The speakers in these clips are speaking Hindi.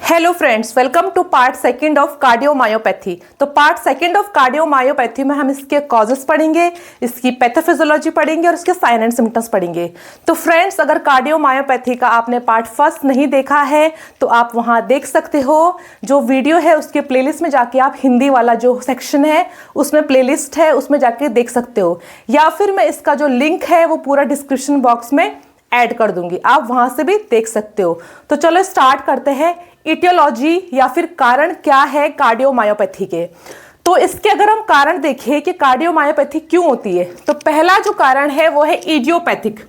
Hello friends, welcome to part second of cardiomyopathy. तो पार्ट सेकंड ऑफ कार्डियोमायोपैथी में हम इसके कॉजेस पढ़ेंगे, इसकी पैथोफिजियोलॉजी पढ़ेंगे और इसके साइन एंड सिम्टम्स पढ़ेंगे। तो फ्रेंड्स, अगर कार्डियोमायोपैथी का आपने पार्ट फर्स्ट नहीं देखा है तो आप वहां देख सकते हो। जो वीडियो है उसके प्लेलिस्ट में जाके आप हिंदी वाला जो सेक्शन है उसमें प्लेलिस्ट है, उसमें जाके देख सकते हो, या फिर मैं इसका जो लिंक है वो पूरा डिस्क्रिप्शन बॉक्स में ऐड कर दूंगी, आप वहां से भी देख सकते हो। तो चलो स्टार्ट करते हैं। इटियोलॉजी या फिर कारण क्या है कार्डियोमायोपैथी के। तो इसके अगर हम कारण देखें कि कार्डियोमायोपैथी क्यों होती है, तो पहला जो कारण है वो है इडियोपैथिक।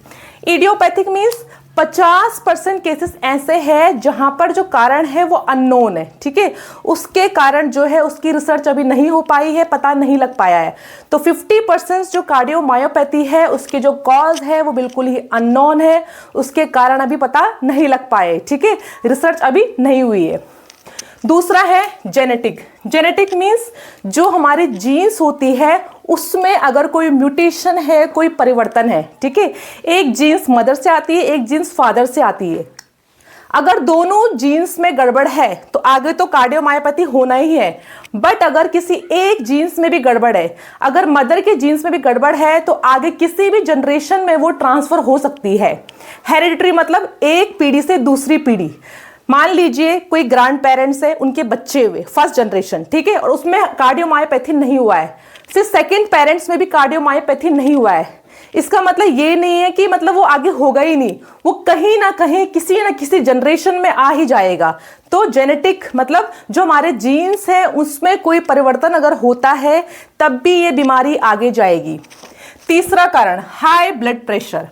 इडियोपैथिक मीन्स 50% केसेस ऐसे हैं जहां पर जो कारण है वो अननोन है, ठीक है। उसके कारण जो है उसकी रिसर्च अभी नहीं हो पाई है, पता नहीं लग पाया है। तो 50% जो कार्डियोमायोपैथी है उसके जो कॉज है वो बिल्कुल ही अननोन है, उसके कारण अभी पता नहीं लग पाए, ठीक है, रिसर्च अभी नहीं हुई है। दूसरा है जेनेटिक। जेनेटिक मीन्स जो हमारी जीन्स होती है उसमें अगर कोई म्यूटेशन है, कोई परिवर्तन है, ठीक है। एक जीन्स मदर से आती है, एक जीन्स फादर से आती है। अगर दोनों जीन्स में गड़बड़ है तो आगे तो कार्डियोमायोपैथी होना ही है। बट अगर किसी एक जीन्स में भी गड़बड़ है, अगर मदर के जीन्स में भी गड़बड़ है तो आगे किसी भी जनरेशन में वो ट्रांसफर हो सकती है। हेरिडिटरी मतलब एक पीढ़ी से दूसरी पीढ़ी। मान लीजिए कोई ग्रैंड पेरेंट्स है, उनके बच्चे हुए फर्स्ट जनरेशन, ठीक है, और उसमें कार्डियोमायोपैथी नहीं हुआ है, फिर सेकंड पेरेंट्स में भी कार्डियोमायोपैथी नहीं हुआ है। इसका मतलब ये नहीं है कि मतलब वो आगे होगा ही नहीं, वो कहीं ना कहीं किसी ना किसी जनरेशन में आ ही जाएगा। तो जेनेटिक मतलब जो हमारे जीन्स है उसमें कोई परिवर्तन अगर होता है तब भी ये बीमारी आगे जाएगी। तीसरा कारण हाई ब्लड प्रेशर।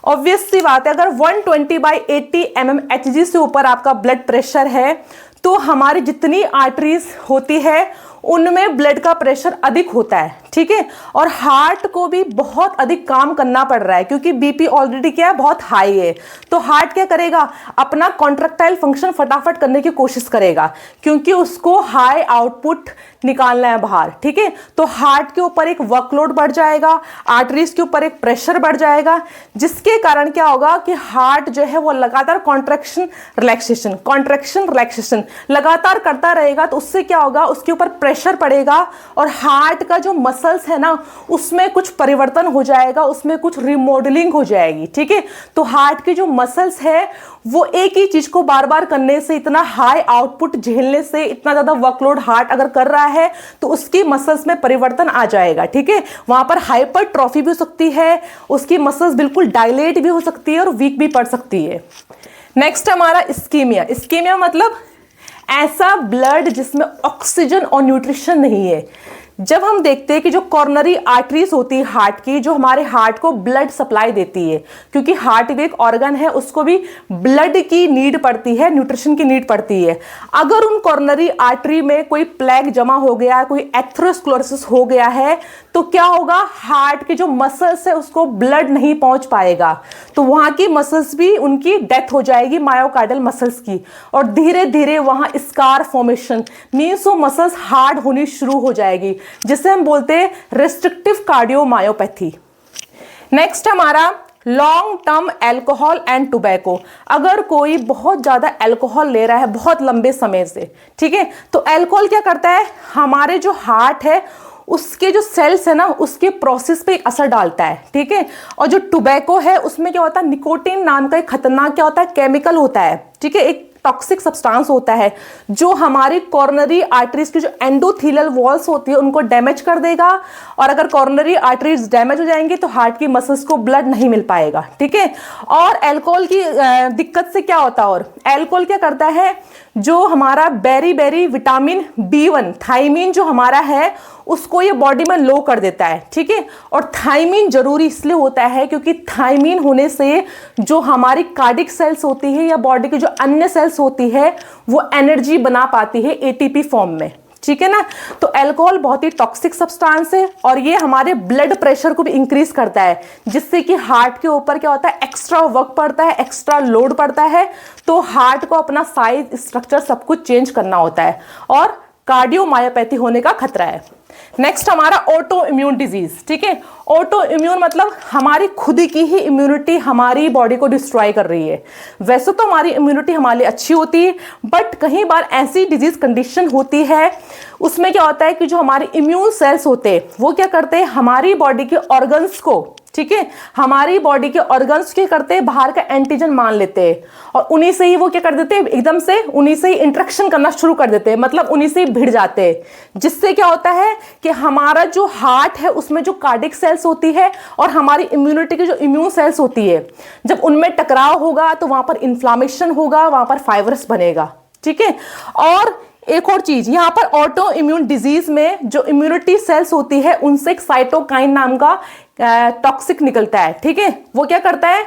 ऑब्वियस सी बात है, अगर 120/80 mmHg से ऊपर आपका ब्लड प्रेशर है तो हमारी जितनी आर्टरीज होती है उनमें ब्लड का प्रेशर अधिक होता है, ठीक है। और हार्ट को भी बहुत अधिक काम करना पड़ रहा है क्योंकि बीपी ऑलरेडी क्या है, बहुत हाई है। तो हार्ट क्या करेगा, अपना कॉन्ट्रैक्टाइल फंक्शन फटाफट करने की कोशिश करेगा क्योंकि उसको हाई आउटपुट निकालना है बाहर, ठीक है। तो हार्ट के ऊपर एक वर्कलोड बढ़ जाएगा, आर्टरीज के ऊपर एक प्रेशर बढ़ जाएगा, जिसके कारण क्या होगा कि हार्ट जो है वो लगातार कॉन्ट्रैक्शन रिलैक्सेशन लगातार करता रहेगा। तो उससे क्या होगा, उसके ऊपर प्रेशर पड़ेगा और हार्ट का जो मसल्स है ना उसमें कुछ परिवर्तन हो जाएगा, उसमें कुछ रिमॉडलिंग हो जाएगी, ठीक है। तो हार्ट के जो मसल्स है वो एक ही चीज को बार बार करने से, इतना हाई आउटपुट झेलने से, इतना ज्यादा वर्कलोड हार्ट अगर कर रहा है तो उसकी मसल्स में परिवर्तन आ जाएगा, ठीक है। वहां पर हाइपरट्रॉफी भी हो सकती है, उसकी मसल्स बिल्कुल डायलेट भी हो सकती है और वीक भी पड़ सकती है। नेक्स्ट हमारा इस्कीमिया। इस्कीमिया मतलब ऐसा ब्लड जिसमें ऑक्सीजन और न्यूट्रिशन नहीं है। जब हम देखते हैं कि जो कॉर्नरी आर्टरीज होती है हार्ट की, जो हमारे हार्ट को ब्लड सप्लाई देती है, क्योंकि हार्ट भी एक ऑर्गन है, उसको भी ब्लड की नीड पड़ती है, न्यूट्रिशन की नीड पड़ती है। अगर उन कॉर्नरी आर्टरी में कोई प्लेग जमा हो गया, कोई एथेरोस्क्लेरोसिस हो गया है तो क्या होगा, हार्ट के जो मसल्स है उसको ब्लड नहीं पहुंच पाएगा, तो वहां की मसल्स भी उनकी डेथ हो जाएगी, मायोकार्डियल मसल्स की, और धीरे धीरे वहां स्कार फॉर्मेशन मीन्स वो मसल्स हार्ड होनी शुरू हो जाएगी, जिसे हम बोलते हैं रेस्ट्रिक्टिव कार्डियोमायोपैथी। नेक्स्ट हमारा long term alcohol and tobacco. अगर कोई बहुत ज्यादा अल्कोहल ले रहा है बहुत लंबे समय से, ठीक है, तो अल्कोहल क्या करता है, हमारे जो हार्ट है उसके जो सेल्स है ना उसके प्रोसेस पे एक असर डालता है, ठीक है। और जो टोबैको है उसमें क्या होता है, निकोटीन नाम का एक खतरनाक क्या होता है, केमिकल होता है, ठीक है, एक टॉक्सिक सब्सटेंस होता है जो हमारी कॉर्नरी आर्टरीज की जो एंडोथेलियल वॉल्स होती है उनको डैमेज कर देगा। और अगर कॉर्नरी आर्टरीज डैमेज हो जाएंगे तो हार्ट की मसल्स को ब्लड नहीं मिल पाएगा, ठीक है। और अल्कोहल की दिक्कत से क्या होता है, और अल्कोहल क्या करता है, जो हमारा बेरी विटामिन B1 थायमीन जो हमारा है उसको ये बॉडी में लो कर देता है, ठीक है। और थायमीन जरूरी इसलिए होता है क्योंकि थायमीन होने से जो हमारी कार्डिक सेल्स होती है या बॉडी की जो अन्य सेल्स होती है वो एनर्जी बना पाती है ATP फॉर्म में, ठीक है ना। तो अल्कोहल बहुत ही टॉक्सिक सब्सटेंस है और ये हमारे ब्लड प्रेशर को भी इंक्रीज करता है, जिससे कि हार्ट के ऊपर क्या होता है, एक्स्ट्रा वर्क पड़ता है, एक्स्ट्रा लोड पड़ता है। तो हार्ट को अपना साइज, स्ट्रक्चर सब कुछ चेंज करना होता है और कार्डियोमायोपैथी होने का खतरा है। नेक्स्ट हमारा ऑटो इम्यून डिजीज, ठीक है। ऑटो इम्यून मतलब हमारी खुद की ही इम्यूनिटी हमारी बॉडी को डिस्ट्रॉय कर रही है। वैसे तो हमारी इम्यूनिटी हमारे लिए अच्छी होती है, बट कई बार ऐसी डिजीज कंडीशन होती है, उसमें क्या होता है कि जो हमारे इम्यून सेल्स होते हैं वो क्या करते हैं, हमारी बॉडी के ऑर्गन्स को, ठीक है, हमारी बॉडी के ऑर्गन्स क्या करते हैं, बाहर का एंटीजन मान लेते हैं और उन्हीं से ही वो क्या कर देते हैं, एकदम से उन्हीं से ही इंटरेक्शन करना शुरू कर देते हैं, मतलब उन्हीं से ही भिड़ जाते हैं। जिससे क्या होता है कि हमारा जो हार्ट है उसमें जो कार्डियक सेल्स होती है और हमारी इम्यूनिटी की जो इम्यून सेल्स होती है, जब उनमें टकराव होगा तो वहां पर इन्फ्लामेशन होगा, वहां पर फाइब्रस बनेगा, ठीक है। और एक और चीज यहां पर ऑटो इम्यून डिजीज में जो इम्यूनिटी सेल्स होती है उनसे एक साइटोकाइन नाम का टॉक्सिक निकलता है, ठीक है। वो क्या करता है,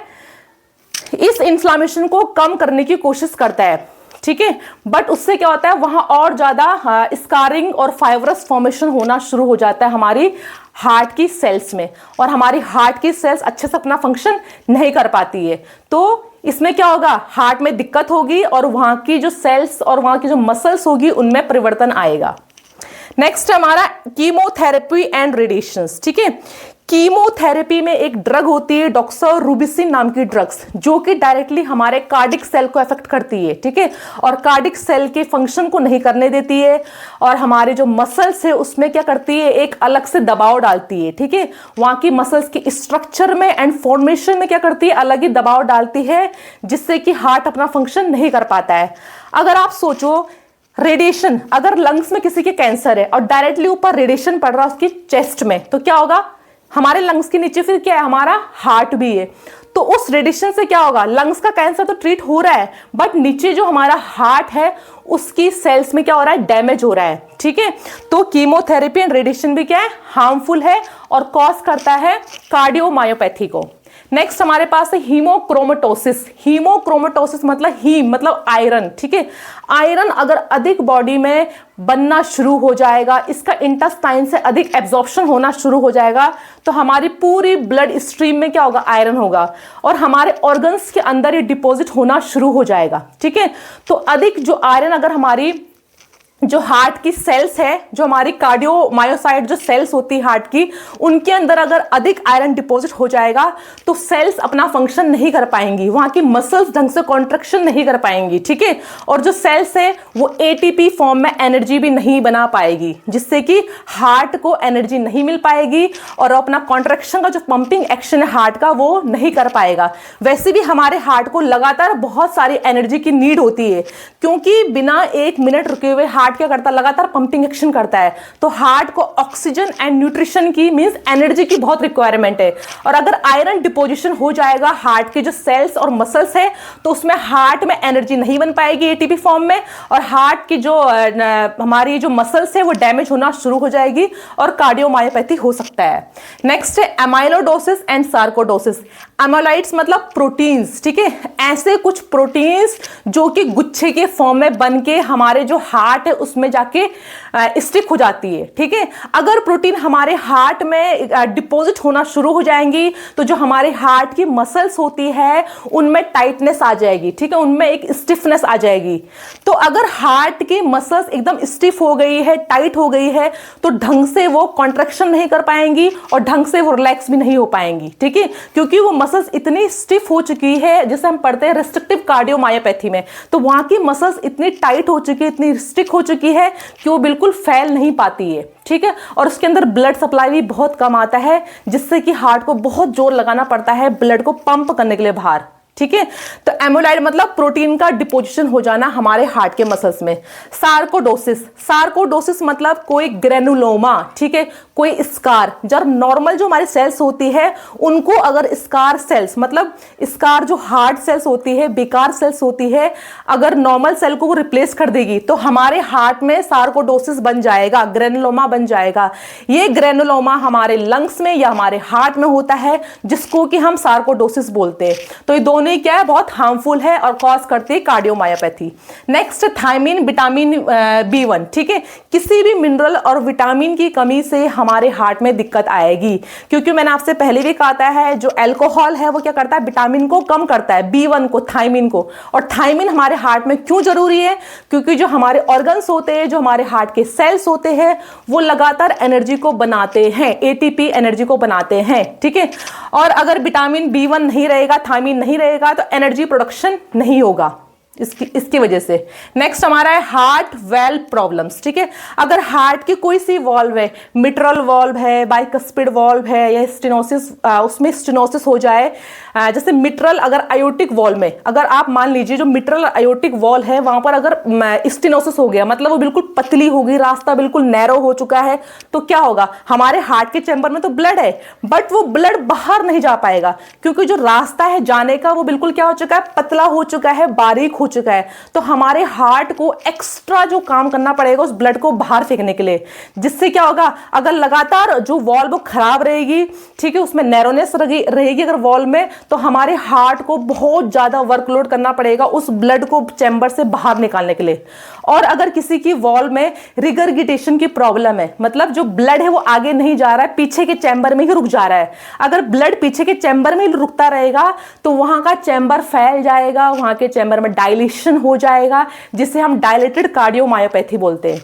इस इन्फ्लामेशन को कम करने की कोशिश करता है, ठीक है। बट उससे क्या होता है, वहां और ज्यादा स्कारिंग और फाइब्रस फॉर्मेशन होना शुरू हो जाता है हमारी हार्ट की सेल्स में, और हमारी हार्ट की सेल्स अच्छे से अपना फंक्शन नहीं कर पाती है। तो इसमें क्या होगा, हार्ट में दिक्कत होगी और वहां की जो सेल्स और वहां की जो मसल्स होगी उनमें परिवर्तन आएगा। नेक्स्ट हमारा कीमोथेरेपी एंड रेडिएशंस, ठीक है। कीमोथेरेपी में एक ड्रग होती है डॉक्सोरूबिसिन नाम की ड्रग्स, जो कि डायरेक्टली हमारे कार्डिक सेल को अफेक्ट करती है, ठीक है, और कार्डिक सेल के फंक्शन को नहीं करने देती है, और हमारे जो मसल्स है उसमें क्या करती है, एक अलग से दबाव डालती है, ठीक है। वहां की मसल्स की स्ट्रक्चर में एंड फॉर्मेशन में क्या करती है, अलग ही दबाव डालती है, जिससे कि हार्ट अपना फंक्शन नहीं कर पाता है। अगर आप सोचो रेडिएशन, अगर लंग्स में किसी के कैंसर है और डायरेक्टली ऊपर रेडिएशन पड़ रहा है उसकी चेस्ट में, तो क्या होगा, हमारे लंग्स के नीचे फिर क्या है, हमारा हार्ट भी है। तो उस रेडिएशन से क्या होगा, लंग्स का कैंसर तो ट्रीट हो रहा है, बट नीचे जो हमारा हार्ट है उसकी सेल्स में क्या हो रहा है, डैमेज हो रहा है, ठीक है। तो कीमोथेरेपी एंड रेडिएशन भी क्या है, हार्मफुल है और कॉज करता है कार्डियोमायोपैथी को। नेक्स्ट हमारे पास है हीमोक्रोमेटोसिस। हीमोक्रोमेटोसिस मतलब हीम मतलब आयरन, ठीक है। आयरन अगर अधिक बॉडी में बनना शुरू हो जाएगा, इसका इंटेस्टाइन से अधिक एब्जॉर्प्शन होना शुरू हो जाएगा, तो हमारी पूरी ब्लड स्ट्रीम में क्या होगा, आयरन होगा, और हमारे ऑर्गन्स के अंदर ये डिपॉजिट होना शुरू हो जाएगा, ठीक है। तो अधिक जो आयरन अगर हमारी जो हार्ट की सेल्स है, जो हमारी कार्डियोमायोसाइट जो सेल्स होती है हार्ट की, उनके अंदर अगर अधिक आयरन डिपॉजिट हो जाएगा तो सेल्स अपना फंक्शन नहीं कर पाएंगी, वहां की मसल्स ढंग से कॉन्ट्रैक्शन नहीं कर पाएंगी, ठीक है। और जो सेल्स है वो एटीपी फॉर्म में एनर्जी भी नहीं बना पाएगी, जिससे कि हार्ट को एनर्जी नहीं मिल पाएगी और अपना कॉन्ट्रैक्शन का जो पंपिंग एक्शन है हार्ट का वो नहीं कर पाएगा। वैसे भी हमारे हार्ट को लगातार बहुत सारी एनर्जी की नीड होती है, क्योंकि बिना 1 मिनट रुके हुए हार्ट क्या करता है, लगातार पंपिंग एक्शन करता है। तो हार्ट को ऑक्सीजन एंड न्यूट्रिशन की मींस एनर्जी की बहुत रिक्वायरमेंट है, और अगर आयरन डिपोजिशन हो जाएगा हार्ट के जो सेल्स और मसल्स है तो उसमें हार्ट में एनर्जी नहीं बन पाएगी एटीपी फॉर्म में, और हार्ट की जो हमारी जो मसल्स है वो डैमेज होना शुरू हो जाएगी और कार्डियोमायोपैथी हो सकता है। नेक्स्ट है एमाइलोडोसिस एंड सार्कोडोसिस। एमाइलाइड्स मतलब प्रोटीन्स, ठीक है, ऐसे कुछ प्रोटीन्स जो कि गुच्छे के फॉर्म में बन के हमारे जो हार्ट है उसमें जाके स्टिक हो जाती है, ठीक है। अगर प्रोटीन हमारे हार्ट में डिपॉजिट होना शुरू हो जाएंगी तो जो हमारे हार्ट की मसल्स होती है उनमें टाइटनेस आ जाएगी, ठीक है, उनमें एक स्टिफनेस आ जाएगी। तो अगर हार्ट की मसल्स एकदम स्टिफ हो गई है, टाइट हो गई है, तो ढंग से वो कॉन्ट्रैक्शन नहीं कर पाएंगी और ढंग से वो रिलैक्स भी नहीं हो पाएंगी, ठीक है, क्योंकि वो मसल्स इतनी स्टिफ हो चुकी है, जैसे हम पढ़ते हैं रेस्ट्रिक्टिव कार्डियोमायोपैथी में, तो वहां की मसल्स इतनी टाइट हो चुकी है, इतनी स्टिक हो चुकी है कि वो बिल्कुल फैल नहीं पाती है, ठीक है। और उसके अंदर ब्लड सप्लाई भी बहुत कम आता है, जिससे कि हार्ट को बहुत जोर लगाना पड़ता है ब्लड को पंप करने के लिए बाहर, ठीक है। तो एमोलाइड मतलब प्रोटीन का डिपोजिशन हो जाना हमारे हार्ट के मसल्स में। सार्कोडोसिस, सार्कोडोसिस मतलब कोई ग्रेनुलोमा, ठीक है, कोई स्कार, जब नॉर्मल जो हमारी सेल्स होती है उनको अगर स्कार सेल्स मतलब स्कार जो हार्ट सेल्स होती है, बेकार सेल्स होती है, अगर नॉर्मल सेल को वो रिप्लेस कर देगी तो हमारे हार्ट में सार्कोडोसिस बन जाएगा, ग्रेनुलोमा बन जाएगा। ये ग्रेनुलोमा हमारे लंग्स में या हमारे हार्ट में होता है, जिसको कि हम सार्कोडोसिस बोलते हैं। तो ये दोनों दोनों ही क्या है, बहुत हार्मफुल है और कॉज करती है cardiomyopathy. Next thiamine, vitamin B1, ठीक है, किसी भी मिनरल और विटामिन की कमी से हमारे हार्ट में दिक्कत आएगी, क्योंकि मैंने आपसे पहले भी कहा है जो अल्कोहल है वो क्या करता है, विटामिन को कम करता है, B1 को, थायमिन को। और थायमिन हमारे हार्ट में क्यों जरूरी है, क्योंकि जो हमारे ऑर्गन्स होते हैं, जो हमारे हार्ट के सेल्स होते हैं, वो लगातार एनर्जी को बनाते हैं, ATP एनर्जी को बनाते हैं, ठीक है। और अगर विटामिन B1 नहीं रहेगा, थायमिन नहीं रहेगा, तो एनर्जी प्रोडक्शन नहीं होगा इसकी वजह से। नेक्स्ट हमारा है हार्ट वेल्व प्रॉब्लम्स, ठीक है। अगर हार्ट की कोई सी वॉल्व है, मिट्रल वॉल्व है, बाइकस्पिड वॉल्व है, या स्टेनोसिस, उसमें स्टेनोसिस हो जाए, जैसे मिट्रल अगर आयोटिक वॉल्व में, अगर आप मान लीजिए जो मिट्रल आयोटिक वॉल्व है वहां पर अगर स्टेनोसिस हो गया, मतलब वो बिल्कुल पतली होगी, रास्ता बिल्कुल नैरो हो चुका है, तो क्या होगा, हमारे हार्ट के चैम्बर में तो ब्लड है, बट वो ब्लड बाहर नहीं जा पाएगा, क्योंकि जो रास्ता है जाने का वो बिल्कुल क्या हो चुका है, पतला हो चुका है, बारीक हो चुका है। तो हमारे हार्ट को एक्स्ट्रा जो काम करना पड़ेगा उस ब्लड को बाहर फेंकने के लिए, जिससे क्या होगा, अगर लगातार जो वॉल्व खराब रहेगी, ठीक है, उसमें नैरोनेस रहेगी अगर वॉल्व में, तो हमारे हार्ट को बहुत ज्यादा वर्कलोड करना पड़ेगा उस ब्लड को चैम्बर से बाहर निकालने के लिए। और अगर किसी की वॉल्व में रिगरगिटेशन की प्रॉब्लम है, मतलब जो ब्लड है वो आगे नहीं जा रहा है, पीछे के चैम्बर में ही रुक जा रहा है, अगर ब्लड पीछे के चैम्बर में ही रुकता रहेगा तो वहां का चैम्बर फैल जाएगा, वहां के चैम्बर में डायलेशन हो जाएगा, जिसे हम डायलेटेड कार्डियोमायोपैथी बोलते हैं।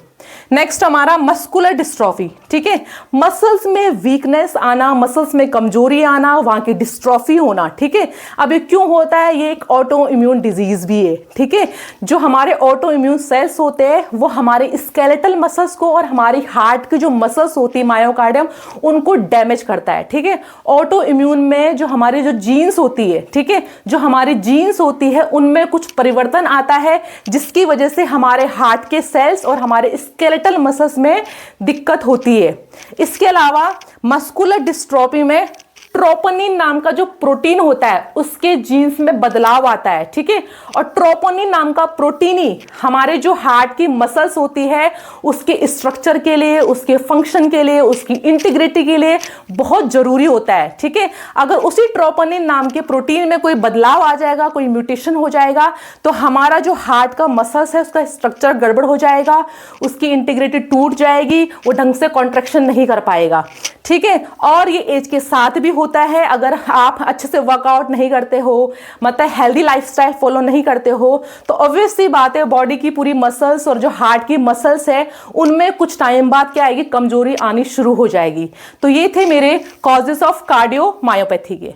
नेक्स्ट हमारा मस्कुलर डिस्ट्रॉफी, ठीक है, मसल्स में वीकनेस आना, मसल्स में कमजोरी आना, वहां की डिस्ट्रॉफी होना, ठीक है। अब ये क्यों होता है, ये एक ऑटो इम्यून डिजीज भी है, ठीक है। जो हमारे ऑटो इम्यून सेल्स होते हैं वो हमारे स्केलेटल मसल्स को और हमारी हार्ट की जो मसल्स होती है मायोकार्डियम, उनको डैमेज करता है, ठीक है। ऑटो इम्यून में जो हमारी जो जीन्स होती है, ठीक है, जो हमारी जीन्स होती है उनमें कुछ परिवर्तन आता है, जिसकी वजह से हमारे हार्ट के सेल्स और हमारे स्केलेटल मसल्स में दिक्कत होती है। इसके अलावा मस्कुलर डिस्ट्रोफी में ट्रोपोनिन नाम का जो प्रोटीन होता है उसके जीन्स में बदलाव आता है, ठीक है। और ट्रोपोनिन नाम का प्रोटीन ही हमारे जो हार्ट की मसल्स होती है उसके स्ट्रक्चर के लिए, उसके फंक्शन के लिए, उसकी इंटीग्रिटी के लिए बहुत जरूरी होता है, ठीक है। अगर उसी ट्रोपोनिन नाम के प्रोटीन में कोई बदलाव आ जाएगा, कोई म्यूटेशन हो जाएगा, तो हमारा जो हार्ट का मसल्स है उसका स्ट्रक्चर गड़बड़ हो जाएगा, उसकी इंटीग्रिटी टूट जाएगी, वो ढंग से कॉन्ट्रैक्शन नहीं कर पाएगा, ठीक है। और ये एज के साथ भी होता है, अगर आप अच्छे से वर्कआउट नहीं करते हो, मतलब हेल्दी लाइफस्टाइल फॉलो नहीं करते हो, तो ऑब्वियस सी बात है बॉडी की पूरी मसल्स और जो हार्ट की मसल्स है उनमें कुछ टाइम बाद क्या आएगी, कमजोरी आनी शुरू हो जाएगी। तो ये थे मेरे कॉजेस ऑफ कार्डियोमायोपैथी के।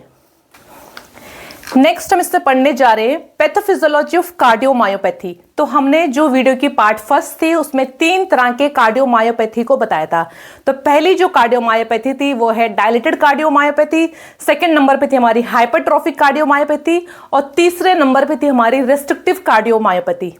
नेक्स्ट हम इससे पढ़ने जा रहे हैं पैथोफिजियोलॉजी ऑफ कार्डियोमायोपैथी। तो हमने जो वीडियो की पार्ट फर्स्ट थी उसमें 3 तरह के कार्डियोमायोपैथी को बताया था। तो पहली जो कार्डियोमायोपैथी थी वो है डायलेटेड कार्डियोमायोपैथी, सेकंड नंबर पे थी हमारी हाइपरट्रोफिक कार्डियोमायोपैथी, और तीसरे नंबर पे थी हमारी रेस्ट्रिक्टिव कार्डियोमायोपैथी।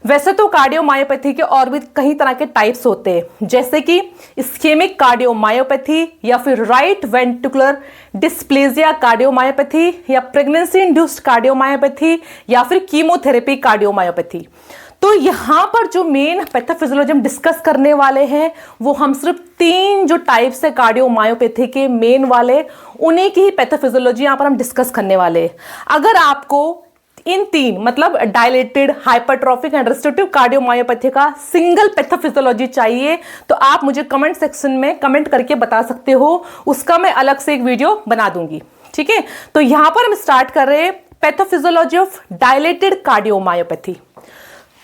वैसे तो कार्डियोमायोपैथी के और भी कई तरह के टाइप्स होते हैं, जैसे कि इस्केमिक कार्डियोमायोपैथी, या फिर राइट वेंट्रिकुलर डिस्प्लेजिया कार्डियोमायोपैथी, या प्रेगनेंसी इंड्यूस्ड कार्डियोमायोपैथी, या फिर कीमोथेरेपी कार्डियोमायोपैथी। तो यहाँ पर जो मेन पैथोफिजियोलॉजी हम डिस्कस करने वाले हैं वो हम सिर्फ 3 जो टाइप्स है कार्डियोमायोपैथी के मेन वाले, उन्हीं की ही पैथोफिजियोलॉजी यहाँ पर हम डिस्कस करने वाले हैं। अगर आपको इन 3 मतलब dilated, hypertrophic and restrictive cardiomyopathy का सिंगल पैथोफिजियोलॉजी चाहिए तो आप मुझे कमेंट सेक्शन में कमेंट करके बता सकते हो, उसका मैं अलग से एक वीडियो बना दूंगी, ठीक है। तो यहां पर हम स्टार्ट कर रहे हैं पैथोफिजियोलॉजी ऑफ डायलेटेड कार्डियोमायोपैथी।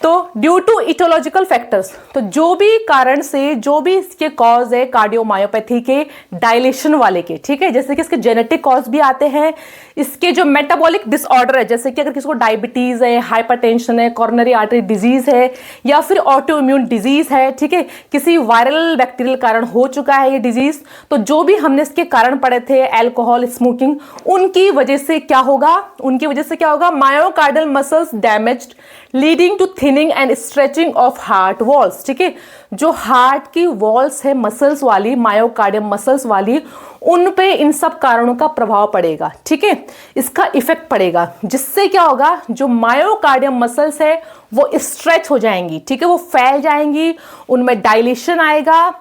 तो ड्यू टू इटोलॉजिकल फैक्टर्स, तो जो भी कारण से जो भी इसके कॉज है कार्डियोमायोपैथी के डायलेशन वाले के, ठीक है, जैसे कि इसके जेनेटिक कॉज भी आते हैं, इसके जो मेटाबॉलिक डिसऑर्डर है, जैसे कि अगर किसी को डायबिटीज है, हाइपरटेंशन है, कोरोनरी आर्टरी डिजीज है, या फिर ऑटो इम्यून डिजीज है, ठीक है, किसी वायरल बैक्टीरियल कारण हो चुका है ये डिजीज, तो जो भी हमने इसके कारण पढ़े थे, अल्कोहल, स्मोकिंग, उनकी वजह से क्या होगा, myocardial muscles damaged leading to thinning and stretching of heart walls, ठीक है। जो हार्ट की वॉल्स है मसल्स वाली, मायोकार्डियम मसल्स वाली, उन पे इन सब कारणों का प्रभाव पड़ेगा, ठीक है, इसका इफेक्ट पड़ेगा, जिससे क्या होगा, जो मायोकार्डियम मसल्स है वो स्ट्रेच हो जाएंगी, ठीक है, वो फैल जाएंगी, उनमें डायलेशन आएगा।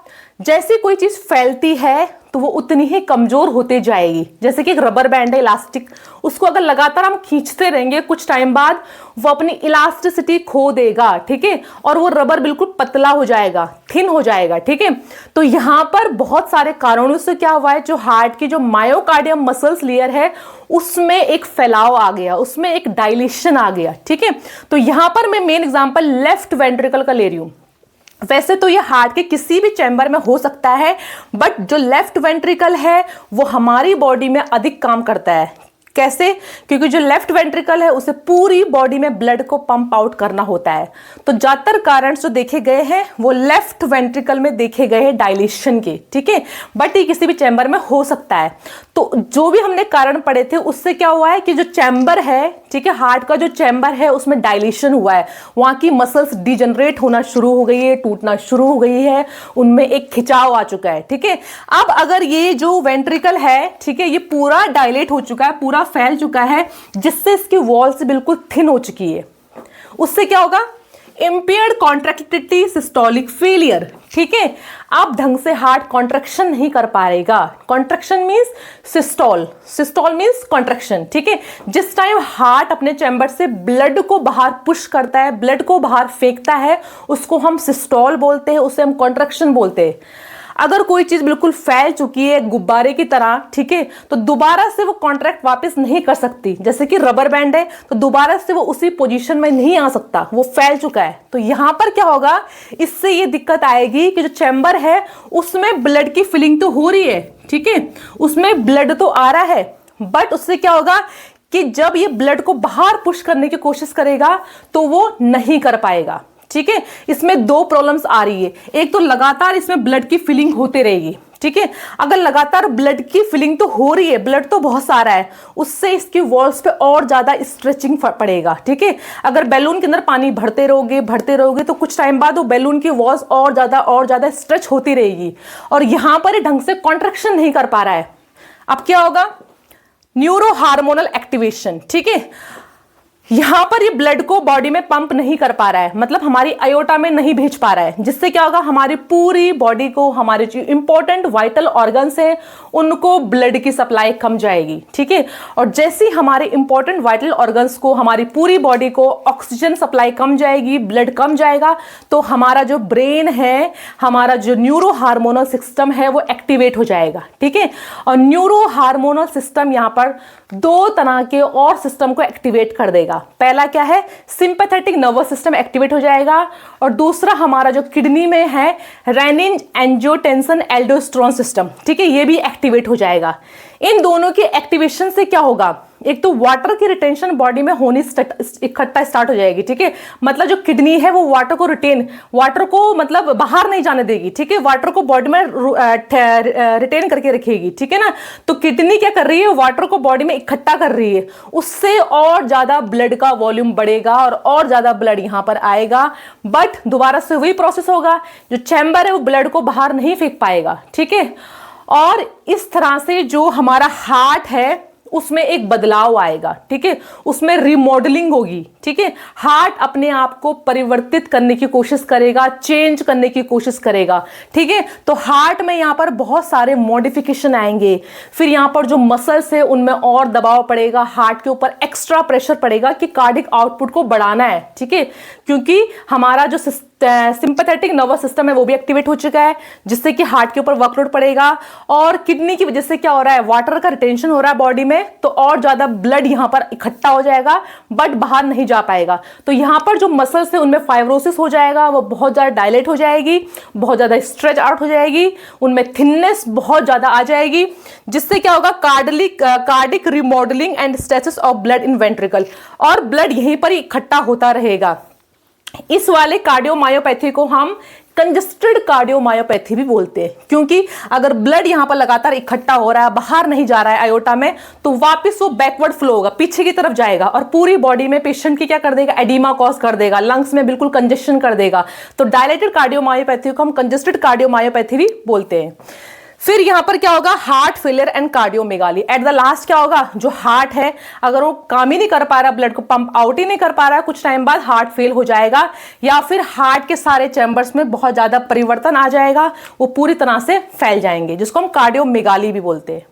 जैसे कोई चीज फैलती है तो वो उतनी ही कमजोर होते जाएगी। जैसे कि एक रबर बैंड है इलास्टिक, उसको अगर लगातार हम खींचते रहेंगे कुछ टाइम बाद वो अपनी इलास्टिसिटी खो देगा, ठीक है, और वो रबर बिल्कुल पतला हो जाएगा, थिन हो जाएगा, ठीक है। तो यहां पर बहुत सारे कारणों से क्या हुआ है, जो हार्ट की जो मायोकार्डियम मसल्स लेयर है उसमें एक फैलाव आ गया, उसमें एक डायलेशन आ गया, ठीक है। तो यहां पर मैं मेन एग्जांपल लेफ्ट वेंट्रिकल का ले रही हूं। वैसे तो ये हार्ट के किसी भी चैम्बर में हो सकता है, बट जो लेफ्ट वेंट्रिकल है वो हमारी बॉडी में अधिक काम करता है। कैसे? क्योंकि जो लेफ्ट वेंट्रिकल है उसे पूरी बॉडी में ब्लड को पंप आउट करना होता है। तो ज्यादातर कारण जो देखे गए हैं वो लेफ्ट वेंट्रिकल में देखे गए हैं डायलेशन के, ठीक है, बट ये किसी भी चैम्बर में हो सकता है। तो जो भी हमने कारण पढ़े थे उससे क्या हुआ है कि जो चैम्बर है, ठीक है, हार्ट का जो चैम्बर है उसमें डायलेशन हुआ है, वहां की मसल्स डिजनरेट होना शुरू हो गई है, टूटना शुरू हो गई है, उनमें एक खिंचाव आ चुका है, ठीक है। अब अगर ये जो वेंट्रिकल है, ठीक है, ये पूरा डायलेट हो चुका है, पूरा फैल चुका है, जिससे इसकी वॉल्स बिल्कुल थिन हो चुकी है, उससे क्या होगा, इंपेयर्ड कॉन्ट्रैक्टिलिटी, सिस्टोलिक फेलियर, ठीक है। आप ढंग से हार्ट कॉन्ट्रैक्शन नहीं कर पाएगा। Contraction means systole, systole means contraction, ठीक है। जिस टाइम हार्ट अपने चैम्बर से ब्लड को बाहर पुश करता है, ब्लड को बाहर फेंकता है, उसको हम सिस्टोल बोलते हैं, उसे हम कॉन्ट्रैक्शन बोलते हैं। अगर कोई चीज बिल्कुल फैल चुकी है गुब्बारे की तरह, ठीक है, तो दोबारा से वो कॉन्ट्रैक्ट वापस नहीं कर सकती। जैसे कि रबर बैंड है तो दोबारा से वो उसी पोजीशन में नहीं आ सकता, वो फैल चुका है। तो यहां पर क्या होगा, इससे ये दिक्कत आएगी कि जो चैम्बर है उसमें ब्लड की फिलिंग तो हो रही है, ठीक है, उसमें ब्लड तो आ रहा है, बट उससे क्या होगा कि जब ये ब्लड को बाहर पुश करने की कोशिश करेगा तो वो नहीं कर पाएगा, ठीक है। इसमें दो प्रॉब्लम्स आ रही है, एक तो लगातार इसमें ब्लड की फिलिंग होते रहेगी, ठीक है। अगर लगातार ब्लड की फिलिंग तो हो रही है, ब्लड तो बहुत सारा है, उससे इसकी वॉल्स पे और ज्यादा स्ट्रेचिंग पड़ेगा, ठीक है। अगर बैलून के अंदर पानी भरते रहोगे तो कुछ टाइम बाद वो बैलून की वॉल्स और ज्यादा स्ट्रेच होती रहेगी, और यहां पर ढंग से कॉन्ट्रैक्शन नहीं कर पा रहा है। अब क्या होगा, न्यूरो हार्मोनल एक्टिवेशन, ठीक है। यहां पर ये ब्लड को बॉडी में पंप नहीं कर पा रहा है, मतलब हमारी अयोटा में नहीं भेज पा रहा है, जिससे क्या होगा, हमारी पूरी बॉडी को, हमारे जो इंपॉर्टेंट वाइटल ऑर्गन्स हैं उनको ब्लड की सप्लाई कम जाएगी, ठीक है। और जैसे हमारे इंपॉर्टेंट वाइटल ऑर्गन्स को, हमारी पूरी बॉडी को ऑक्सीजन सप्लाई कम जाएगी, ब्लड कम जाएगा, तो हमारा जो ब्रेन है, हमारा जो न्यूरो हार्मोनल सिस्टम है वो एक्टिवेट हो जाएगा, ठीक है। और न्यूरो हार्मोनल सिस्टम यहां पर दो तरह के और सिस्टम को एक्टिवेट कर देगा। पहला क्या है, सिंपैथेटिक नर्वस सिस्टम एक्टिवेट हो जाएगा, और दूसरा हमारा जो किडनी में है रेनिन एंजियोटेंसिन एल्डोस्टेरोन सिस्टम, ठीक है, ये भी एक्टिवेट हो जाएगा। इन दोनों के एक्टिवेशन से क्या होगा, एक तो वाटर की रिटेंशन बॉडी में होनी इकट्ठा स्टार्ट हो जाएगी, ठीक है। मतलब जो किडनी है वो वाटर को मतलब बाहर नहीं जाने देगी, ठीक है, वाटर को बॉडी में रिटेन करके रखेगी, ठीक है ना। तो किडनी क्या कर रही है, वाटर को बॉडी में इकट्ठा कर रही है, उससे और ज्यादा ब्लड का वॉल्यूम बढ़ेगा और ज्यादा ब्लड यहां पर आएगा, बट दोबारा से वही प्रोसेस होगा, जो चैम्बर है वो ब्लड को बाहर नहीं फेंक पाएगा, ठीक है। और इस तरह से जो हमारा हार्ट है उसमें एक बदलाव आएगा, ठीक है, उसमें रिमॉडलिंग होगी, ठीक है। हार्ट अपने आप को परिवर्तित करने की कोशिश करेगा, चेंज करने की कोशिश करेगा, ठीक है। तो हार्ट में यहां पर बहुत सारे मॉडिफिकेशन आएंगे, फिर यहां पर जो मसल्स है उनमें और दबाव पड़ेगा, हार्ट के ऊपर एक्स्ट्रा प्रेशर पड़ेगा कि कार्डिक आउटपुट को बढ़ाना है, ठीक है, क्योंकि हमारा जो सिंपैथेटिक नर्वस सिस्टम है वो भी एक्टिवेट हो चुका है, जिससे कि हार्ट के ऊपर वर्कलोड पड़ेगा, और किडनी की वजह से क्या हो रहा है, वाटर का रिटेंशन हो रहा है बॉडी में, तो और ज्यादा ब्लड यहां पर इकट्ठा हो जाएगा, बट बाहर नहीं जा पाएगा। तो यहां पर जो मसल्स है उनमें फाइब्रोसिस हो जाएगा, वो बहुत ज्यादा डायलेट हो जाएगी, बहुत ज्यादा स्ट्रेच आउट हो जाएगी, उनमें थिननेस बहुत ज्यादा आ जाएगी, जिससे क्या होगा, cardiac remodelling and stasis of blood in ventricle, और ब्लड यहीं पर ही इकट्ठा होता रहेगा। इस वाले कार्डियोमायोपैथी को हम कंजस्टेड कार्डियोमायोपैथी भी बोलते हैं, क्योंकि अगर ब्लड यहां पर लगातार इकट्ठा हो रहा है, बाहर नहीं जा रहा है अयोटा में, तो वापस वो बैकवर्ड फ्लो होगा, पीछे की तरफ जाएगा, और पूरी बॉडी में पेशेंट की क्या कर देगा, एडिमा कॉज कर देगा, लंग्स में बिल्कुल कंजेशन कर देगा। तो डायलेटेड कार्डियोमायोपैथी को हम कंजस्टेड कार्डियोमायोपैथी भी बोलते हैं। फिर यहां पर क्या होगा, heart failure and cardiomegaly. At the last क्या होगा, जो हार्ट है अगर वो काम ही नहीं कर पा रहा, ब्लड को पंप आउट ही नहीं कर पा रहा, कुछ टाइम बाद हार्ट फेल हो जाएगा, या फिर हार्ट के सारे चैम्बर्स में बहुत ज्यादा परिवर्तन आ जाएगा, वो पूरी तरह से फैल जाएंगे, जिसको हम कार्डियोमेगाली भी बोलते हैं।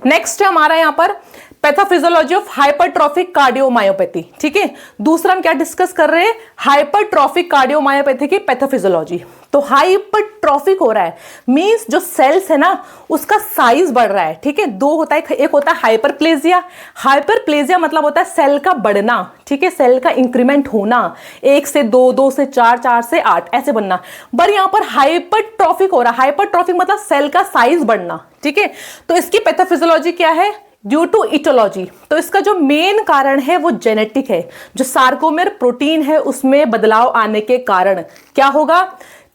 नेक्स्ट है हमारा यहां पर पैथोफिजियोलॉजी ऑफ हाइपरट्रॉफिक कार्डियोमायोपैथी। ठीक है, दूसरा हम क्या डिस्कस कर रहे हैं, हाइपरट्रॉफिक कार्डियोमायोपैथी की पैथोफिजियोलॉजी। तो हाइपरट्रॉफिक हो रहा है मींस जो सेल्स है ना उसका साइज बढ़ रहा है। ठीक है, दो होता है, एक होता है हाइपरप्लेजिया। हाइपरप्लेजिया मतलब होता है सेल का बढ़ना, ठीक है, सेल का इंक्रीमेंट होना, 1 से 2, 2 से 4, 4 से 8 ऐसे बनना। पर यहां पर हाइपरट्रॉफिक हो रहा है, हाइपरट्रॉफिक मतलब सेल का साइज बढ़ना। ठीक है, तो इसकी पैथोफिजियोलॉजी क्या है, ड्यू टू इटोलॉजी। तो इसका जो मेन कारण है वो जेनेटिक है, जो सार्कोमेर प्रोटीन है उसमें बदलाव आने के कारण क्या होगा,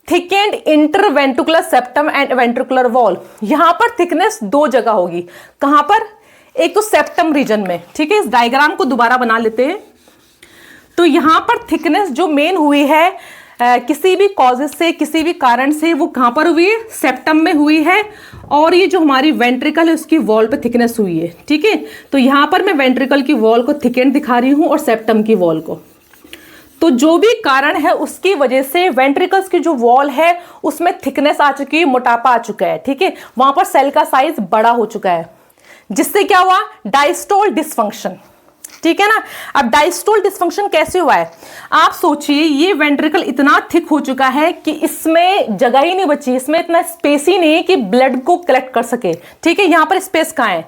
thickened interventricular septum and ventricular wall. यहां पर थिकनेस दो जगह होगी, कहां पर, एक तो सेप्टम रीजन में। ठीक है, इस डायग्राम को दोबारा बना लेते हैं। तो यहां पर थिकनेस जो मेन हुई है किसी भी कॉजेस से, किसी भी कारण से, वो कहां पर हुई है, सेप्टम में हुई है। और ये जो हमारी वेंट्रिकल है उसकी वॉल पे थिकनेस हुई है। ठीक है, तो यहां पर मैं वेंट्रिकल की वॉल को थिकेंड दिखा रही हूं और सेप्टम की वॉल को। तो जो भी कारण है उसकी वजह से वेंट्रिकल्स की जो वॉल है उसमें थिकनेस आ चुकी है, मोटापा आ चुका है। ठीक है, वहां पर सेल का साइज बड़ा हो चुका है, जिससे क्या हुआ, डायस्टोल डिसफंक्शन। ठीक है ना, अब डायस्टोल डिसफंक्शन कैसे हुआ है, आप सोचिए ये वेंट्रिकल इतना थिक हो चुका है कि इसमें जगह ही नहीं बची, इसमें इतना स्पेस ही नहीं है कि ब्लड को कलेक्ट कर सके। ठीक है, यहां पर स्पेस कहां है,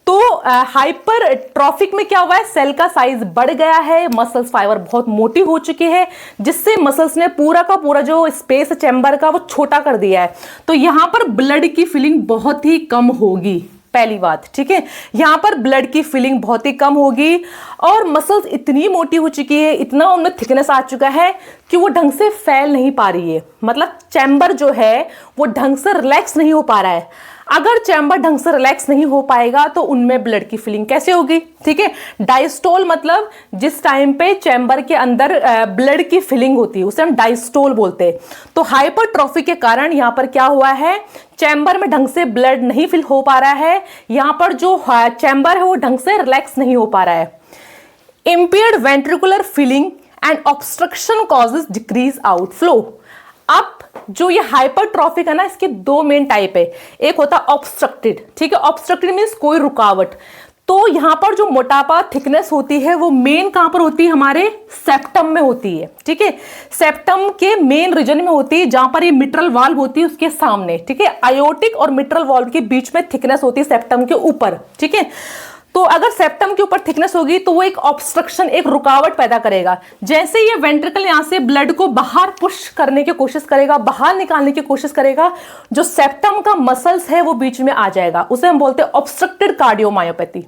तो हाइपरट्रॉफिक में क्या हुआ है, सेल का साइज बढ़ गया है, मसल्स फाइबर बहुत मोटी हो चुकी है, जिससे मसल्स ने पूरा का पूरा जो स्पेस चैम्बर का वो छोटा कर दिया है। तो यहां पर ब्लड की फिलिंग बहुत ही कम होगी, पहली बात। ठीक है, यहां पर ब्लड की फिलिंग बहुत ही कम होगी और मसल्स इतनी मोटी हो चुकी है, इतना उनमें थिकनेस आ चुका है कि वो ढंग से फैल नहीं पा रही है, मतलब चैम्बर जो है वो ढंग से रिलैक्स नहीं हो पा रहा है। अगर चैम्बर ढंग से रिलैक्स नहीं हो पाएगा तो उनमें ब्लड की फिलिंग कैसे होगी। ठीक है, डायस्टोल मतलब जिस टाइम पे चैम्बर के अंदर ब्लड की फिलिंग होती है उसे हम डायस्टोल बोलते हैं। तो हाइपरट्रॉफी के कारण यहां पर क्या हुआ है, चैम्बर में ढंग से ब्लड नहीं फिल हो पा रहा है, यहां पर जो चैम्बर है वो ढंग से रिलैक्स नहीं हो पा रहा है। Impaired ventricular filling and obstruction causes decrease outflow. अब जो ये हाइपरट्रॉफिक है ना, इसके दो मेन टाइप है, एक होता है ऑब्स्ट्रक्टेड। ठीक है, ऑब्स्ट्रक्टेड मींस कोई रुकावट। तो यहां पर जो मोटापा थिकनेस होती है वो मेन कहां पर होती है, हमारे सेप्टम में होती है। ठीक है, सेप्टम के मेन रीजन में होती है, जहां पर ये मिट्रल वाल्व होती है उसके सामने। ठीक है, आयोटिक और मिट्रल वाल्व के बीच में थिकनेस होती है सेप्टम के ऊपर। ठीक है, तो अगर सेप्टम के ऊपर थिकनेस होगी तो वो एक ऑब्स्ट्रक्शन, एक रुकावट पैदा करेगा। जैसे ये वेंट्रिकल यहां से ब्लड को बाहर पुश करने की कोशिश करेगा, बाहर निकालने की कोशिश करेगा, जो सेप्टम का मसल्स है वो बीच में आ जाएगा, उसे हम बोलते हैं ऑब्स्ट्रक्टेड कार्डियोमायोपैथी।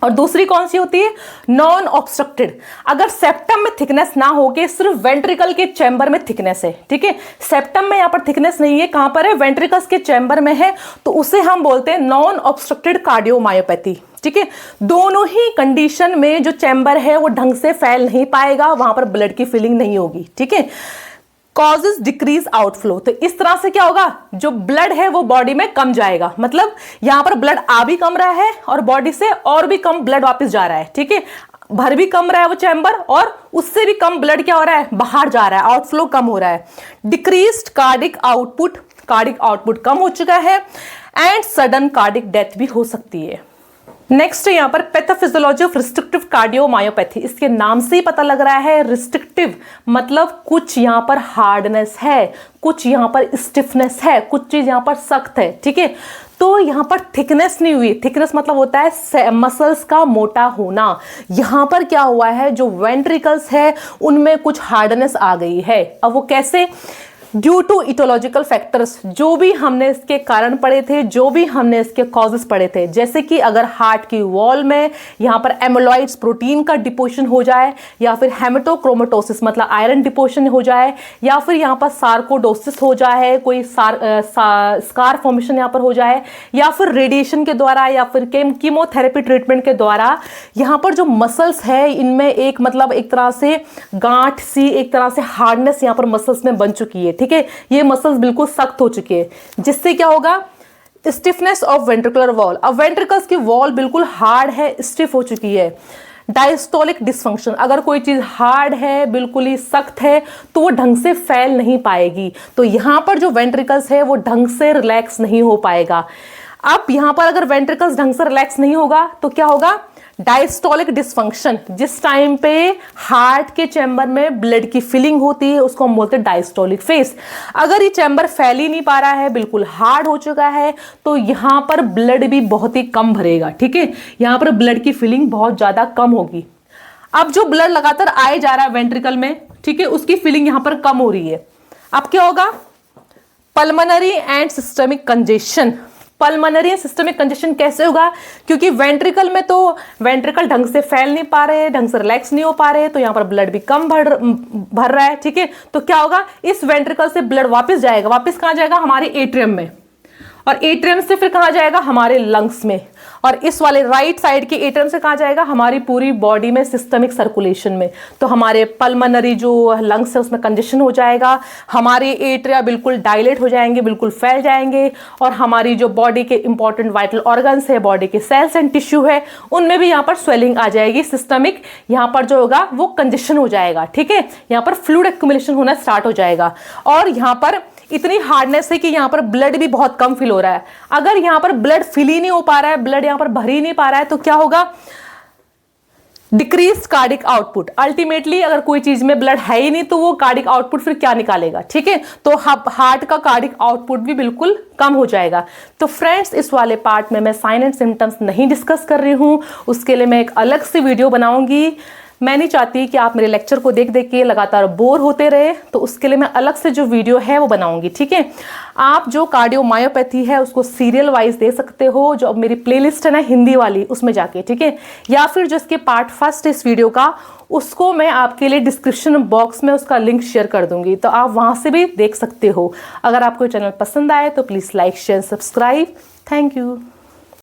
और दूसरी कौन सी होती है, नॉन ऑब्स्ट्रक्टेड। अगर सेप्टम में थिकनेस ना हो के सिर्फ वेंट्रिकल के चैम्बर में थिकनेस है। ठीक है, सेप्टम में यहां पर थिकनेस नहीं है, कहां पर है, वेंट्रिकल्स के चैम्बर में है, तो उसे हम बोलते हैं नॉन ऑब्स्ट्रक्टेड कार्डियोमायोपैथी। ठीक है, दोनों ही कंडीशन में जो चैम्बर है वो ढंग से फैल नहीं पाएगा, वहां पर ब्लड की फिलिंग नहीं होगी। ठीक है, कॉजेज डिक्रीज आउटफ्लो। तो इस तरह से क्या होगा, जो ब्लड है वो बॉडी में कम जाएगा, मतलब यहां पर ब्लड आ भी कम रहा है और बॉडी से और भी कम ब्लड वापस जा रहा है। ठीक है, भर भी कम रहा है वो चैम्बर और उससे भी कम ब्लड क्या हो रहा है, बाहर जा रहा है, आउटफ्लो कम हो रहा है। Decreased cardiac output, cardiac output कम हो चुका है एंड सडन कार्डिक डेथ भी हो सकती है। नेक्स्ट यहां पर पैथोफिजियोलॉजी ऑफ रिस्ट्रिक्टिव कार्डियोमायोपैथी। इसके नाम से ही पता लग रहा है, रिस्ट्रिक्टिव मतलब कुछ यहां पर हार्डनेस है, कुछ यहां पर स्टिफनेस है, कुछ चीज यहां पर सख्त है। ठीक है, तो यहां पर थिकनेस नहीं हुई, थिकनेस मतलब होता है मसल्स का मोटा होना। यहां पर क्या हुआ है, जो वेंट्रिकल्स है उनमें कुछ हार्डनेस आ गई है। अब वो कैसे, ड्यू टू इटोलॉजिकल फैक्टर्स, जो भी हमने इसके कारण पढ़े थे, जो भी हमने इसके कॉजेस पढ़े थे, जैसे कि अगर हार्ट की वॉल में यहाँ पर एमोलॉइड्स प्रोटीन का डिपोजिशन हो जाए, या फिर हेमेटोक्रोमेटोसिस मतलब आयरन डिपोजिशन हो जाए, या फिर यहाँ पर सार्कोडोसिस हो जाए, कोई स्कार फॉर्मेशन यहाँ पर हो जाए, या फिर रेडिएशन के द्वारा या फिर कीमोथेरेपी ट्रीटमेंट के द्वारा यहाँ पर जो मसल्स है इनमें एक मतलब एक तरह से गांठ सी, एक तरह से हार्डनेस यहाँ पर मसल्स में बन चुकी है। ठीक है, ये मसल्स बिल्कुल सख्त हो चुके हैं, जिससे क्या होगा, स्टिफनेस ऑफ वेंट्रिकुलर वॉल, अब वेंट्रिकल्स की वॉल बिल्कुल हार्ड है, स्टिफ हो चुकी है। डायस्टोलिक डिसफंक्शन, अगर कोई चीज हार्ड है, बिल्कुल ही सख्त है, तो वो ढंग से फैल नहीं पाएगी, तो यहां पर जो वेंट्रिकल्स है वो ढंग से रिलैक्स नहीं हो पाएगा। अब यहां पर अगर वेंट्रिकल्स ढंग से रिलैक्स नहीं होगा तो क्या होगा, डायस्टोलिक डिसफंक्शन। जिस टाइम पे हार्ट के चैम्बर में ब्लड की फिलिंग होती है उसको हम बोलते हैं डायस्टोलिक फेस। अगर ये चैम्बर फैल ही नहीं पा रहा है, बिल्कुल हार्ड हो चुका है, तो यहां पर ब्लड भी बहुत ही कम भरेगा। ठीक है, यहां पर ब्लड की फिलिंग बहुत ज्यादा कम होगी। अब जो ब्लड लगातार आए जा रहा है वेंट्रिकल में, ठीक है, उसकी फिलिंग यहां पर कम हो रही है। अब क्या होगा, pulmonary and systemic congestion. Pulmonary systemic congestion कैसे होगा, क्योंकि वेंट्रिकल में तो वेंट्रिकल ढंग से फैल नहीं पा रहे, ढंग से रिलैक्स नहीं हो पा रहे, तो यहां पर ब्लड भी कम भर रहा है। ठीक है, तो क्या होगा, इस वेंट्रिकल से ब्लड वापस जाएगा, वापस कहां जाएगा, हमारे एट्रियम में, और एट्रियम से फिर कहां जाएगा, हमारे लंग्स में, और इस वाले राइट साइड के एट्रियम से कहां जाएगा, हमारी पूरी बॉडी में सिस्टमिक सर्कुलेशन में। तो हमारे पल्मोनरी जो लंग्स है उसमें कंजेशन हो जाएगा, हमारे एट्रिया बिल्कुल डायलेट हो जाएंगे, बिल्कुल फैल जाएंगे, और हमारी जो बॉडी के इंपॉर्टेंट वाइटल ऑर्गन्स है, बॉडी के सेल्स एंड टिश्यू है, उनमें भी यहाँ पर स्वेलिंग आ जाएगी, सिस्टमिक यहाँ पर जो होगा वो कंजेशन हो जाएगा। ठीक है, यहाँ पर फ्लूइड एक्युमुलेशन होना स्टार्ट हो जाएगा, और यहाँ पर इतनी हार्डनेस है कि यहां पर ब्लड भी बहुत कम फिल हो रहा है। अगर यहां पर ब्लड फिल ही नहीं हो पा रहा है, ब्लड यहां पर भर ही नहीं पा रहा है, तो क्या होगा, डिक्रीज कार्डिक आउटपुट। अल्टीमेटली अगर कोई चीज में ब्लड है ही नहीं तो वो कार्डिक आउटपुट फिर क्या निकालेगा। ठीक है, तो हार्ट का कार्डिक आउटपुट भी बिल्कुल कम हो जाएगा। तो फ्रेंड्स, इस वाले पार्ट में मैं साइन एंड सिम्टम्स नहीं डिस्कस कर रही हूं, उसके लिए मैं एक अलग से वीडियो बनाऊंगी। मैं नहीं चाहती कि आप मेरे लेक्चर को देख देख के लगातार बोर होते रहे, तो उसके लिए मैं अलग से जो वीडियो है वो बनाऊंगी। ठीक है, आप जो कार्डियोमायोपैथी है उसको सीरियल वाइज दे सकते हो, जो मेरी प्लेलिस्ट है ना हिंदी वाली, उसमें जाके। ठीक है, या फिर जो इसके पार्ट फर्स्ट इस वीडियो का, उसको मैं आपके लिए डिस्क्रिप्शन बॉक्स में उसका लिंक शेयर कर दूंगी, तो आप वहां से भी देख सकते हो। अगर आपको चैनल पसंद आए तो please like share subscribe. Thank you.